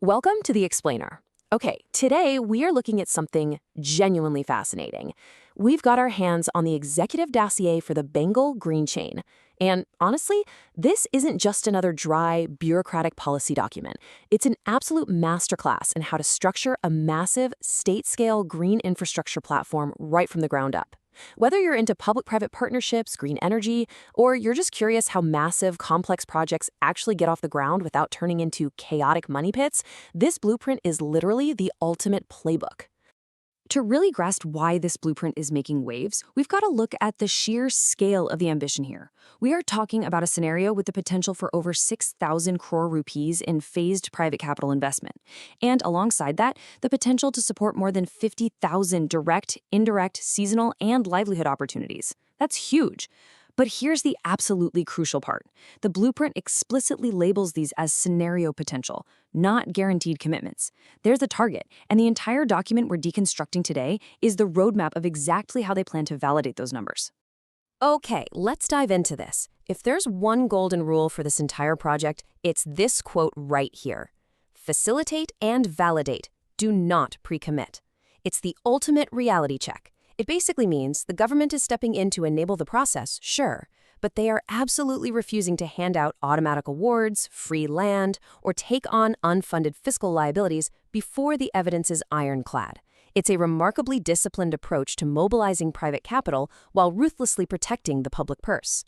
Welcome to The Explainer. Okay, today we are looking at something genuinely fascinating. We've got our hands on the executive dossier for the Bengal GreenChain. And honestly, this isn't just another dry, bureaucratic policy document. It's an absolute masterclass in how to structure a massive, state-scale green infrastructure platform right from the ground up. Whether you're into public-private partnerships, green energy, or you're just curious how massive, complex projects actually get off the ground without turning into chaotic money pits, this blueprint is literally the ultimate playbook. To really grasp why this blueprint is making waves, we've got to look at the sheer scale of the ambition here. We are talking about a scenario with the potential for over 6,000 crore rupees in phased private capital investment. And alongside that, the potential to support more than 50,000 direct, indirect, seasonal, and livelihood opportunities. That's huge. But here's the absolutely crucial part. The blueprint explicitly labels these as scenario potential, not guaranteed commitments. There's the target, and the entire document we're deconstructing today is the roadmap of exactly how they plan to validate those numbers. Okay, let's dive into this. If there's one golden rule for this entire project, it's this quote right here. Facilitate and validate. Do not pre-commit. It's the ultimate reality check. It basically means the government is stepping in to enable the process, sure, but they are absolutely refusing to hand out automatic awards, free land, or take on unfunded fiscal liabilities before the evidence is ironclad. It's a remarkably disciplined approach to mobilizing private capital while ruthlessly protecting the public purse.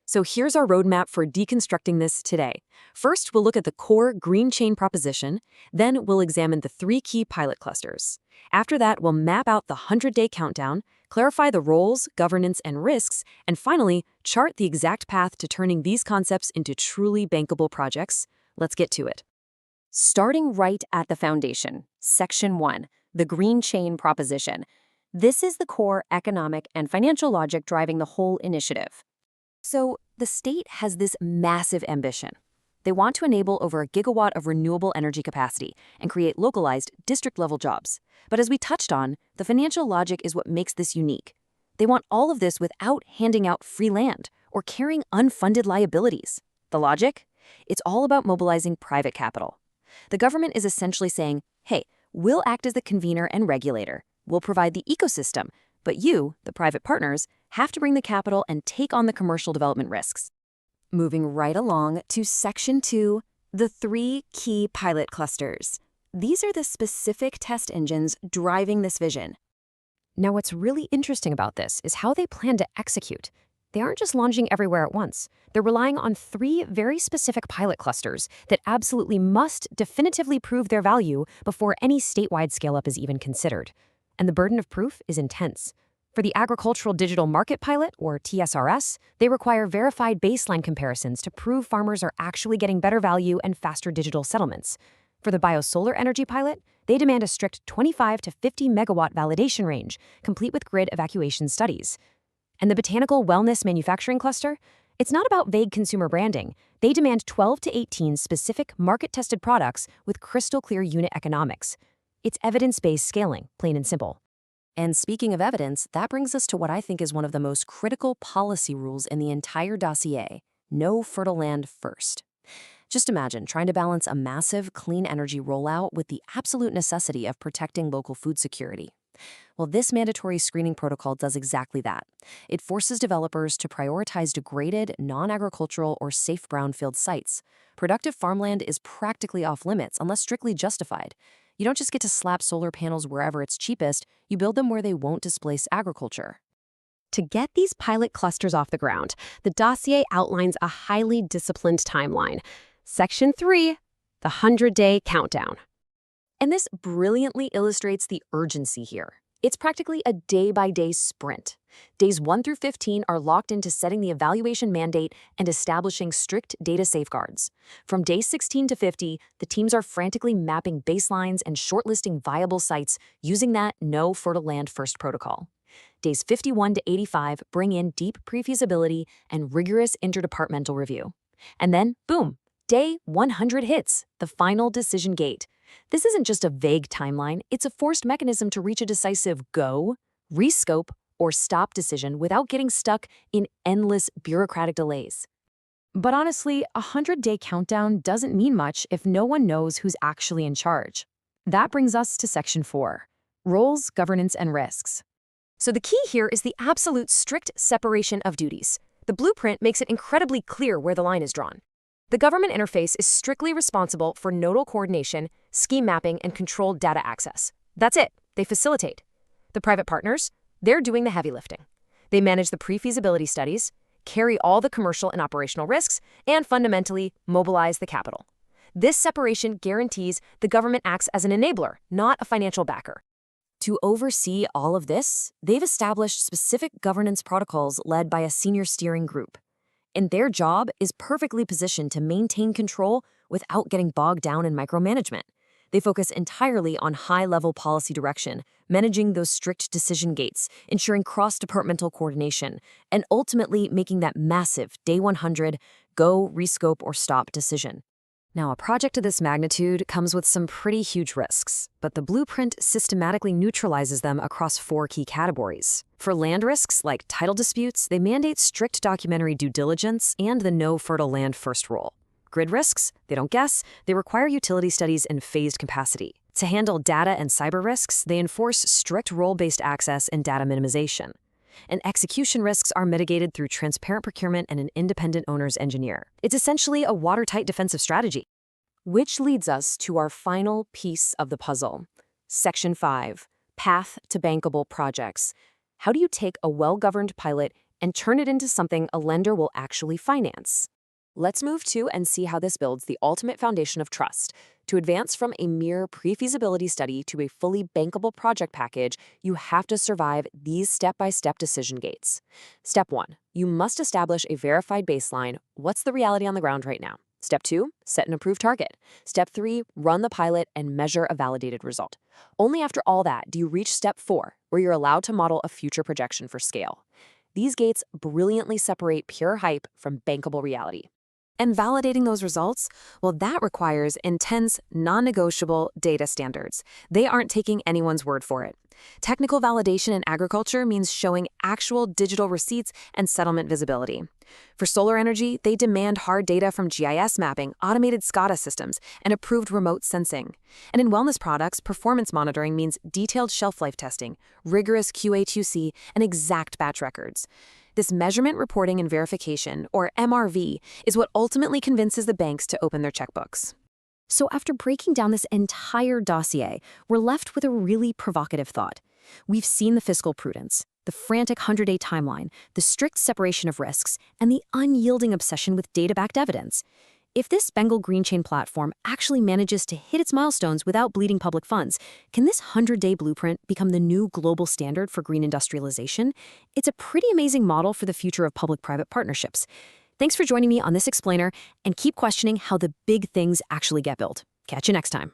So here's our roadmap for deconstructing this today. First, we'll look at the core GreenChain proposition. Then we'll examine the 3 key pilot clusters. After that, we'll map out the 100-day countdown, clarify the roles, governance, and risks, and finally, chart the exact path to turning these concepts into truly bankable projects. Let's get to it. Starting right at the foundation, Section 1, the GreenChain proposition. This is the core economic and financial logic driving the whole initiative. So, the state has this massive ambition. They want to enable over a gigawatt of renewable energy capacity and create localized, district-level jobs. But as we touched on, the financial logic is what makes this unique. They want all of this without handing out free land or carrying unfunded liabilities. The logic? It's all about mobilizing private capital. The government is essentially saying, hey, we'll act as the convener and regulator. We'll provide the ecosystem, but you, the private partners, have to bring the capital and take on the commercial development risks. Moving right along to Section 2, the 3 key pilot clusters. These are the specific test engines driving this vision. Now, what's really interesting about this is how they plan to execute. They aren't just launching everywhere at once. They're relying on 3 very specific pilot clusters that absolutely must definitively prove their value before any statewide scale-up is even considered. And the burden of proof is intense. For the Agricultural Digital Market Pilot, or TSRS, they require verified baseline comparisons to prove farmers are actually getting better value and faster digital settlements. For the Biosolar Energy Pilot, they demand a strict 25 to 50 megawatt validation range, complete with grid evacuation studies. And the Botanical Wellness Manufacturing Cluster? It's not about vague consumer branding. They demand 12 to 18 specific market-tested products with crystal-clear unit economics. It's evidence-based scaling, plain and simple. And speaking of evidence, that brings us to what I think is one of the most critical policy rules in the entire dossier: no fertile land first. Just imagine trying to balance a massive clean energy rollout with the absolute necessity of protecting local food security. Well, this mandatory screening protocol does exactly that. It forces developers to prioritize degraded, non-agricultural, or safe brownfield sites. Productive farmland is practically off limits unless strictly justified. You don't just get to slap solar panels wherever it's cheapest, you build them where they won't displace agriculture. To get these pilot clusters off the ground, the dossier outlines a highly disciplined timeline. Section 3, the 100-day countdown. And this brilliantly illustrates the urgency here. It's practically a day-by-day sprint. Days 1 through 15 are locked into setting the evaluation mandate and establishing strict data safeguards. From day 16 to 50, the teams are frantically mapping baselines and shortlisting viable sites using that no fertile land first protocol. Days 51 to 85 bring in deep pre-feasibility and rigorous interdepartmental review. And then, boom, day 100 hits, the final decision gate. This isn't just a vague timeline, it's a forced mechanism to reach a decisive go, rescope, or stop decision without getting stuck in endless bureaucratic delays. But honestly, a 100-day countdown doesn't mean much if no one knows who's actually in charge. That brings us to Section 4, Roles, Governance, and Risks. So the key here is the absolute strict separation of duties. The blueprint makes it incredibly clear where the line is drawn. The government interface is strictly responsible for nodal coordination, scheme mapping, and controlled data access. That's it. They facilitate. The private partners, they're doing the heavy lifting. They manage the pre-feasibility studies, carry all the commercial and operational risks, and fundamentally mobilize the capital. This separation guarantees the government acts as an enabler, not a financial backer. To oversee all of this, they've established specific governance protocols led by a senior steering group. And their job is perfectly positioned to maintain control without getting bogged down in micromanagement. They focus entirely on high-level policy direction, managing those strict decision gates, ensuring cross-departmental coordination, and ultimately making that massive Day 100 go, rescope, or stop decision. Now, a project of this magnitude comes with some pretty huge risks, but the blueprint systematically neutralizes them across 4 key categories. For land risks, like title disputes, they mandate strict documentary due diligence and the no fertile land first rule. Grid risks, they don't guess, they require utility studies and phased capacity. To handle data and cyber risks, they enforce strict role-based access and data minimization. And execution risks are mitigated through transparent procurement and an independent owner's engineer. It's essentially a watertight defensive strategy. Which leads us to our final piece of the puzzle. Section 5, Path to Bankable Projects. How do you take a well-governed pilot and turn it into something a lender will actually finance? Let's move to and see how this builds the ultimate foundation of trust. To advance from a mere pre-feasibility study to a fully bankable project package, you have to survive these step-by-step decision gates. Step 1, you must establish a verified baseline. What's the reality on the ground right now? Step 2, set an approved target. Step 3, run the pilot and measure a validated result. Only after all that do you reach Step 4, where you're allowed to model a future projection for scale. These gates brilliantly separate pure hype from bankable reality. And validating those results, well, that requires intense, non-negotiable data standards. They aren't taking anyone's word for it. Technical validation in agriculture means showing actual digital receipts and settlement visibility. For solar energy, they demand hard data from GIS mapping, automated SCADA systems, and approved remote sensing. And in wellness products, performance monitoring means detailed shelf life testing, rigorous QA/QC, and exact batch records. This measurement, reporting, and verification, or MRV, is what ultimately convinces the banks to open their checkbooks. So after breaking down this entire dossier, we're left with a really provocative thought. We've seen the fiscal prudence, the frantic 100-day timeline, the strict separation of risks, and the unyielding obsession with data-backed evidence. If this Bengal GreenChain platform actually manages to hit its milestones without bleeding public funds, can this 100-day blueprint become the new global standard for green industrialization? It's a pretty amazing model for the future of public-private partnerships. Thanks for joining me on this explainer, and keep questioning how the big things actually get built. Catch you next time.